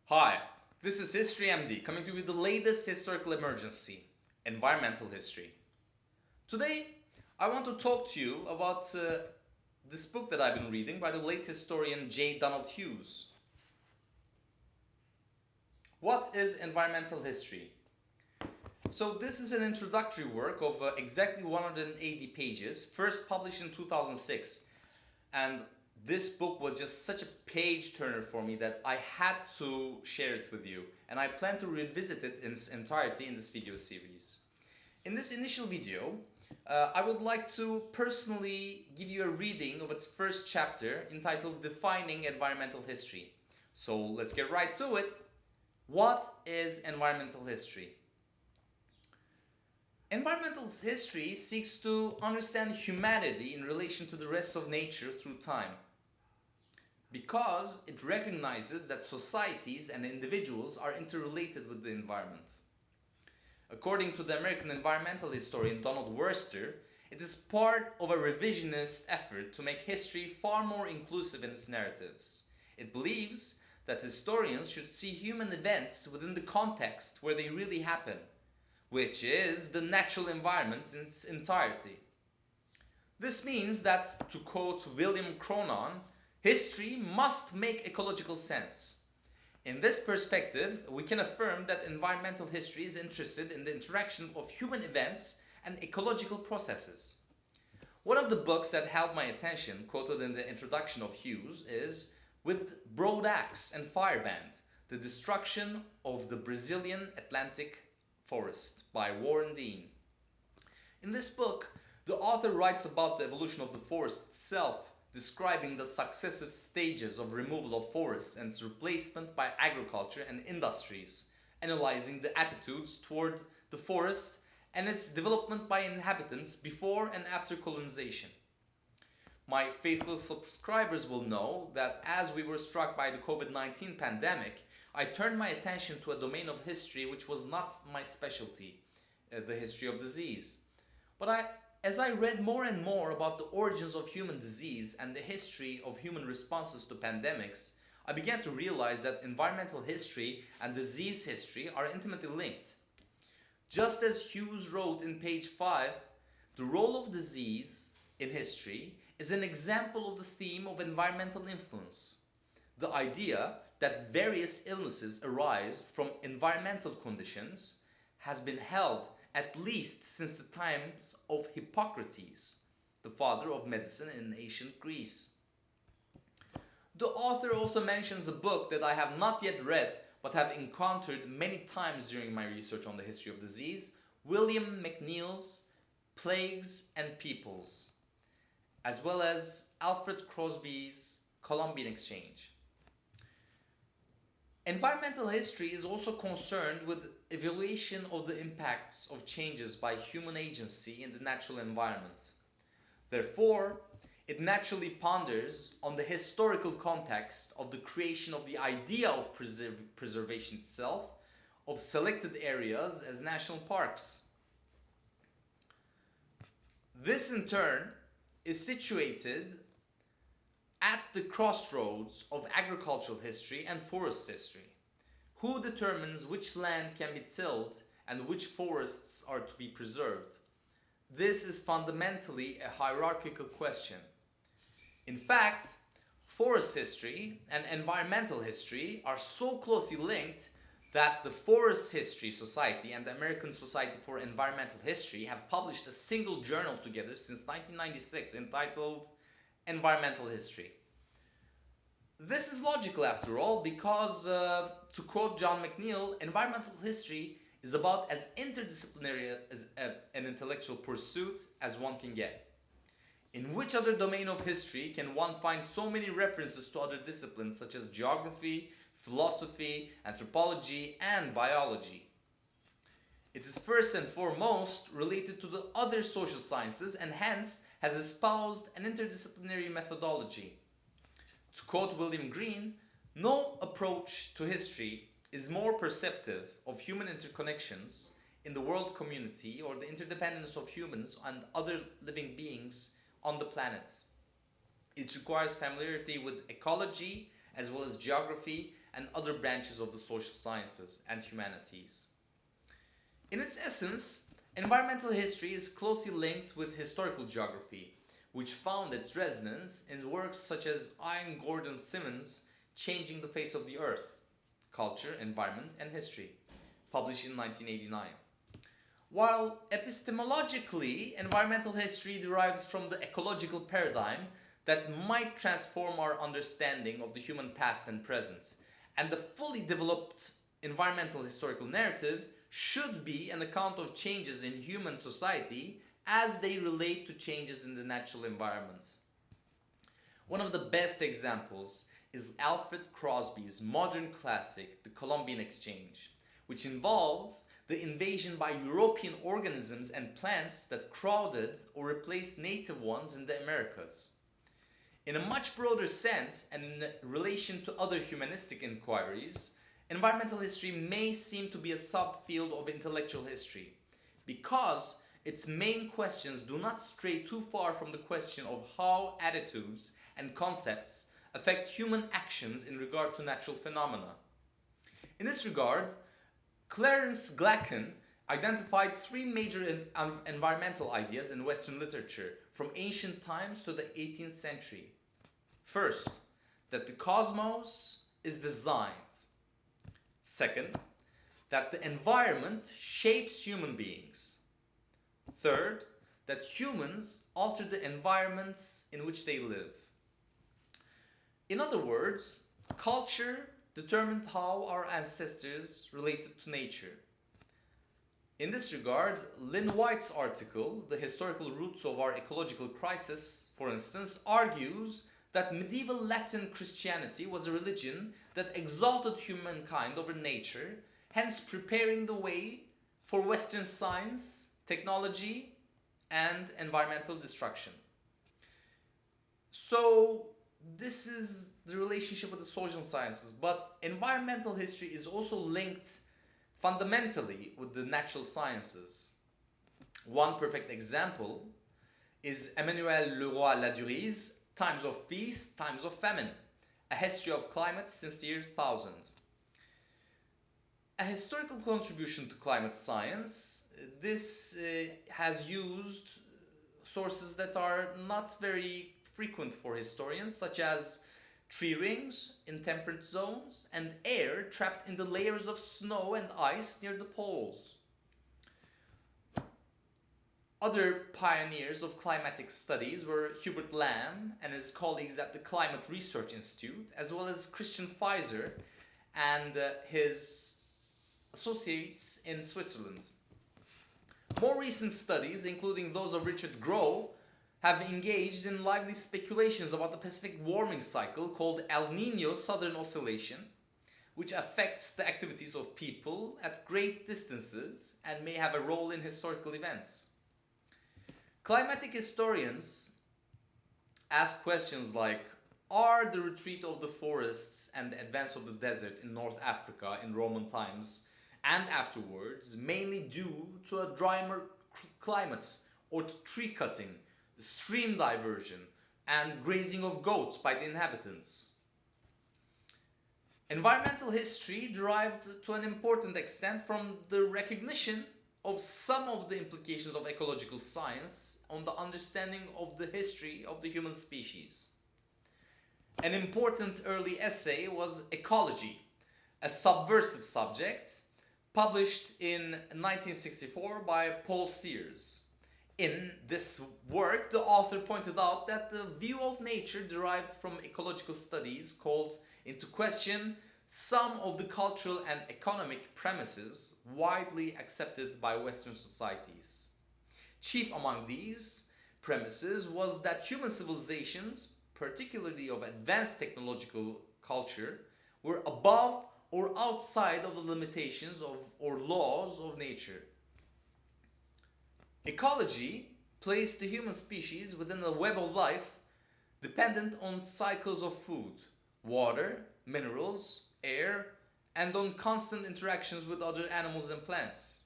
Hi, this is History MD coming to you with the latest historical emergency, environmental history. Today, I want to talk to you about this book that I've been reading by the late historian J. Donald Hughes. What is environmental history? So, this is an introductory work of exactly 180 pages, first published in 2006. And this book was just such a page turner for me that I had to share it with you. And I plan to revisit it in its entirety in this video series. In this initial video, I would like to personally give you a reading of its first chapter entitled Defining Environmental History. So let's get right to it. What is environmental history? Environmental history seeks to understand humanity in relation to the rest of nature through time, because it recognizes that societies and individuals are interrelated with the environment. According to the American environmental historian Donald Worster, it is part of a revisionist effort to make history far more inclusive in its narratives. It believes that historians should see human events within the context where they really happen, which is the natural environment in its entirety. This means that, to quote William Cronon, history must make ecological sense. In this perspective, we can affirm that environmental history is interested in the interaction of human events and ecological processes. One of the books that held my attention, quoted in the introduction of Hughes, is With Broad Axe and Fireband, The Destruction of the Brazilian Atlantic Forest by Warren Dean. In this book, the author writes about the evolution of the forest itself, describing the successive stages of removal of forests and its replacement by agriculture and industries, analyzing the attitudes toward the forest and its development by inhabitants before and after colonization. My faithful subscribers will know that as we were struck by the COVID-19 pandemic, I turned my attention to a domain of history which was not my specialty, the history of disease. As I read more and more about the origins of human disease and the history of human responses to pandemics, I began to realize that environmental history and disease history are intimately linked. Just as Hughes wrote in page 5, the role of disease in history is an example of the theme of environmental influence. The idea that various illnesses arise from environmental conditions has been held at least since the times of Hippocrates, the father of medicine in ancient Greece. The author also mentions a book that I have not yet read but have encountered many times during my research on the history of disease, William McNeill's Plagues and Peoples, as well as Alfred Crosby's Columbian Exchange. Environmental history is also concerned with evaluation of the impacts of changes by human agency in the natural environment. Therefore, it naturally ponders on the historical context of the creation of the idea of preservation itself, of selected areas as national parks. This in turn is situated at the crossroads of agricultural history and forest history. Who determines which land can be tilled and which forests are to be preserved? This is fundamentally a hierarchical question. In fact, forest history and environmental history are so closely linked that the Forest History Society and the American Society for Environmental History have published a single journal together since 1996 entitled Environmental History. This is logical after all because, to quote John McNeill, environmental history is about as interdisciplinary as an intellectual pursuit as one can get. In which other domain of history can one find so many references to other disciplines such as geography, philosophy, anthropology, and biology? It is first and foremost related to the other social sciences and hence has espoused an interdisciplinary methodology. To quote William Green, no approach to history is more perceptive of human interconnections in the world community or the interdependence of humans and other living beings on the planet. It requires familiarity with ecology as well as geography and other branches of the social sciences and humanities. In its essence, environmental history is closely linked with historical geography, which found its resonance in works such as Ian Gordon Simmons' Changing the Face of the Earth, Culture, Environment, and History, published in 1989. While epistemologically, environmental history derives from the ecological paradigm that might transform our understanding of the human past and present, and the fully developed environmental historical narrative should be an account of changes in human society as they relate to changes in the natural environment. One of the best examples is Alfred Crosby's modern classic, The Columbian Exchange, which involves the invasion by European organisms and plants that crowded or replaced native ones in the Americas. In a much broader sense, and in relation to other humanistic inquiries, environmental history may seem to be a subfield of intellectual history, because its main questions do not stray too far from the question of how attitudes and concepts affect human actions in regard to natural phenomena. In this regard, Clarence Glacken identified three major environmental ideas in Western literature from ancient times to the 18th century. First, that the cosmos is designed. Second, that the environment shapes human beings. Third, that humans alter the environments in which they live. In other words, culture determined how our ancestors related to nature. In this regard, Lynn White's article, The Historical Roots of Our Ecological Crisis, for instance, argues that medieval Latin Christianity was a religion that exalted humankind over nature, hence preparing the way for Western science, technology, and environmental destruction. So, this is the relationship with the social sciences, but environmental history is also linked fundamentally with the natural sciences. One perfect example is Emmanuel Leroy-Laduries' Times of Peace, Times of Famine, a history of climate since the year 1000. A historical contribution to climate science, this has used sources that are not very frequent for historians, such as tree rings in temperate zones and air trapped in the layers of snow and ice near the poles. Other pioneers of climatic studies were Hubert Lamb and his colleagues at the Climate Research Institute, as well as Christian Pfizer and his associates in Switzerland. More recent studies, including those of Richard Groh, have engaged in lively speculations about the Pacific warming cycle called El Niño Southern Oscillation, which affects the activities of people at great distances and may have a role in historical events. Climatic historians ask questions like, are the retreat of the forests and the advance of the desert in North Africa in Roman times and afterwards mainly due to a drier climate or to tree cutting, stream diversion, and grazing of goats by the inhabitants? Environmental history derived to an important extent from the recognition of some of the implications of ecological science on the understanding of the history of the human species. An important early essay was Ecology, a subversive subject, published in 1964 by Paul Sears. In this work, the author pointed out that the view of nature derived from ecological studies called into question some of the cultural and economic premises widely accepted by Western societies. Chief among these premises was that human civilizations, particularly of advanced technological culture, were above or outside of the limitations of or laws of nature. Ecology placed the human species within a web of life dependent on cycles of food, water, minerals, air, and on constant interactions with other animals and plants.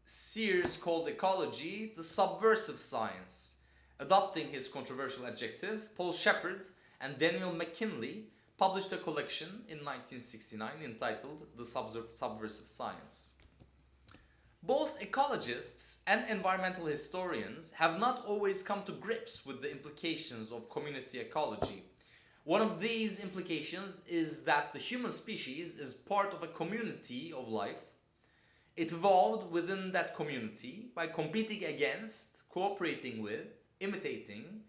Sears called ecology the subversive science. Adopting his controversial adjective, Paul Shepard and Daniel McKinley published a collection in 1969 entitled The Subversive Science. Both ecologists and environmental historians have not always come to grips with the implications of community ecology. One of these implications is that the human species is part of a community of life. It evolved within that community by competing against, cooperating with, imitating,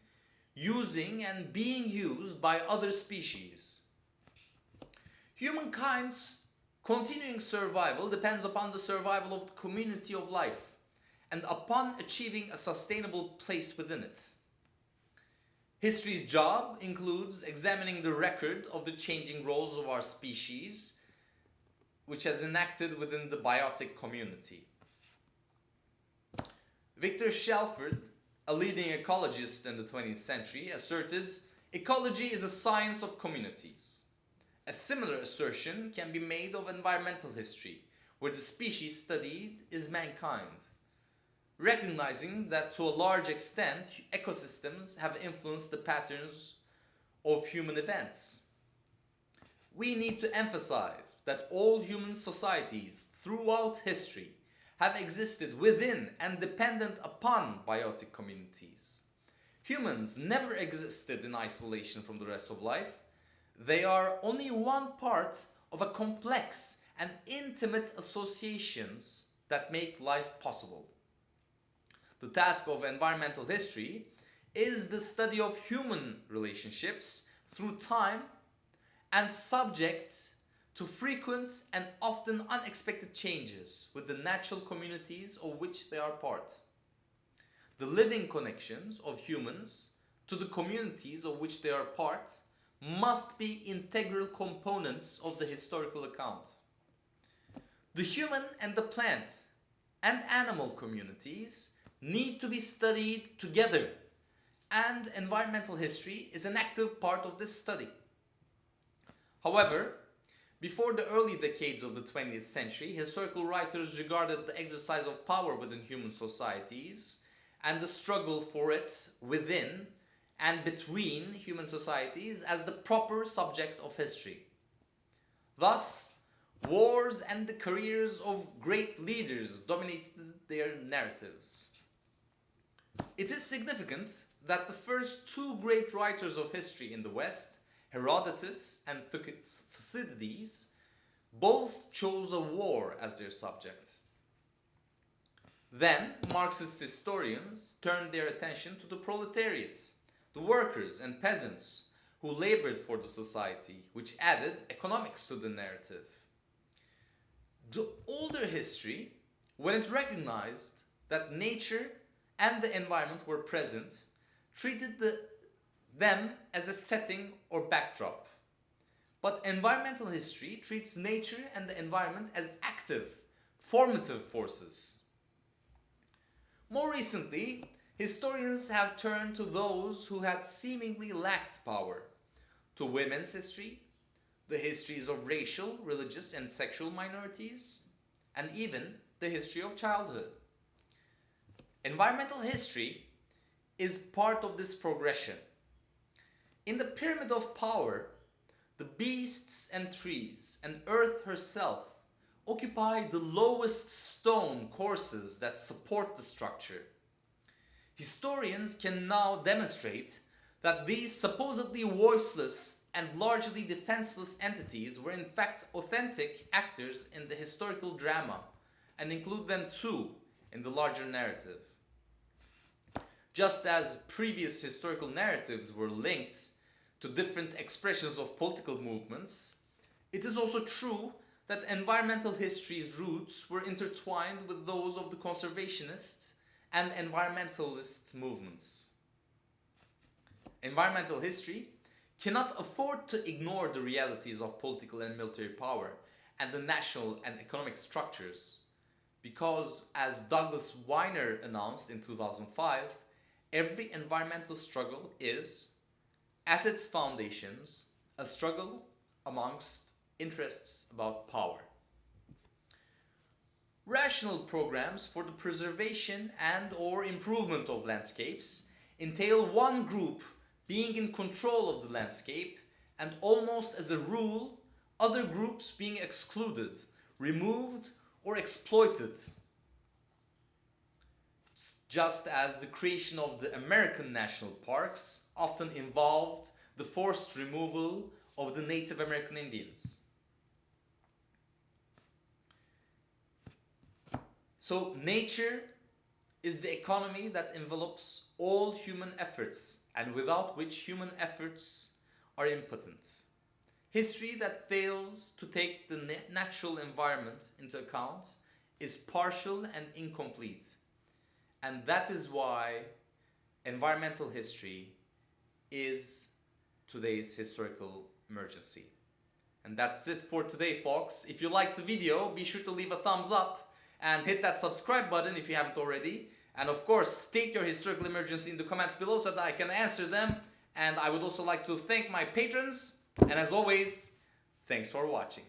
using, and being used by other species. Humankind's continuing survival depends upon the survival of the community of life and upon achieving a sustainable place within it. History's job includes examining the record of the changing roles of our species, which has enacted within the biotic community. Victor Shelford, a leading ecologist in the 20th century, asserted, "Ecology is a science of communities." A similar assertion can be made of environmental history, where the species studied is mankind, recognizing that to a large extent ecosystems have influenced the patterns of human events. We need to emphasize that all human societies throughout history have existed within and dependent upon biotic communities. Humans never existed in isolation from the rest of life. They are only one part of a complex and intimate associations that make life possible. The task of environmental history is the study of human relationships through time and subject to frequent and often unexpected changes with the natural communities of which they are part. The living connections of humans to the communities of which they are part must be integral components of the historical account. The human and the plant and animal communities need to be studied together, and environmental history is an active part of this study. However, before the early decades of the 20th century, historical writers regarded the exercise of power within human societies and the struggle for it within and between human societies as the proper subject of history. Thus, wars and the careers of great leaders dominated their narratives. It is significant that the first two great writers of history in the West, Herodotus and Thucydides, both chose a war as their subject. Then, Marxist historians turned their attention to the proletariat, the workers and peasants who labored for the society, which added economics to the narrative. The older history, when it recognized that nature and the environment were present, treated them as a setting or backdrop. But environmental history treats nature and the environment as active, formative forces. More recently, historians have turned to those who had seemingly lacked power, to women's history, the histories of racial, religious, and sexual minorities, and even the history of childhood. Environmental history is part of this progression. In the pyramid of power, the beasts and trees and earth herself occupy the lowest stone courses that support the structure. Historians can now demonstrate that these supposedly voiceless and largely defenseless entities were in fact authentic actors in the historical drama and include them too in the larger narrative. Just as previous historical narratives were linked to different expressions of political movements, it is also true that environmental history's roots were intertwined with those of the conservationist and environmentalist movements. Environmental history cannot afford to ignore the realities of political and military power and the national and economic structures, because, as Douglas Weiner announced in 2005, every environmental struggle is, at its foundations, a struggle amongst interests about power. Rational programs for the preservation and/or improvement of landscapes entail one group being in control of the landscape and almost as a rule, other groups being excluded, removed, or exploited. Just as the creation of the American national parks often involved the forced removal of the Native American Indians. So nature is the economy that envelops all human efforts and without which human efforts are impotent. History that fails to take the natural environment into account is partial and incomplete. And that is why environmental history is today's historical emergency. And that's it for today, folks. If you liked the video, be sure to leave a thumbs up and hit that subscribe button if you haven't already. And of course, state your historical emergency in the comments below so that I can answer them. And I would also like to thank my patrons. And as always, thanks for watching.